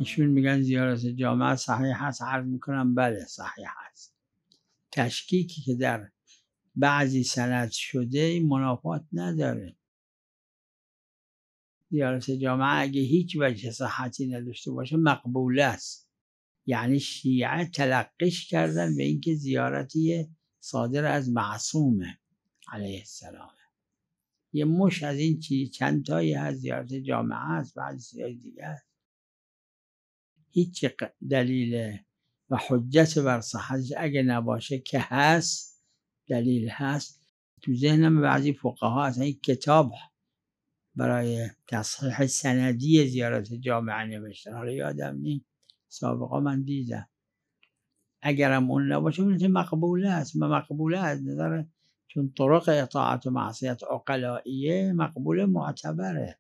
ایشون میگن زیارت جامعه صحیح هست. عرض میکنم بله صحیح هست. تشکیکی که در بعضی سند شده این منافات نداره. زیارت جامعه اگه هیچ وجه صحتی نداشته باشه مقبول است. یعنی شیعه تلقیش کردن به اینکه زیارتی صادر از معصومه علیه السلام. یه مش از این چند تایی هست زیارت جامعه هست، بعضی چیزای دیگه هست. هیچ دلیل و حجت بر صحتش اگه نباشه که هست، دلیل هست. تو ذهنم بعضی فقها هست این کتاب برای تصحیح سندی زیارت جامعه نوشتن، حالا یادم نیست، سابقا من دیدم. اگرم اون نباشه مثل مقبوله است. مقبوله از نظر، چون طرق اطاعت و معصیت عقلائیه مقبوله معتبره.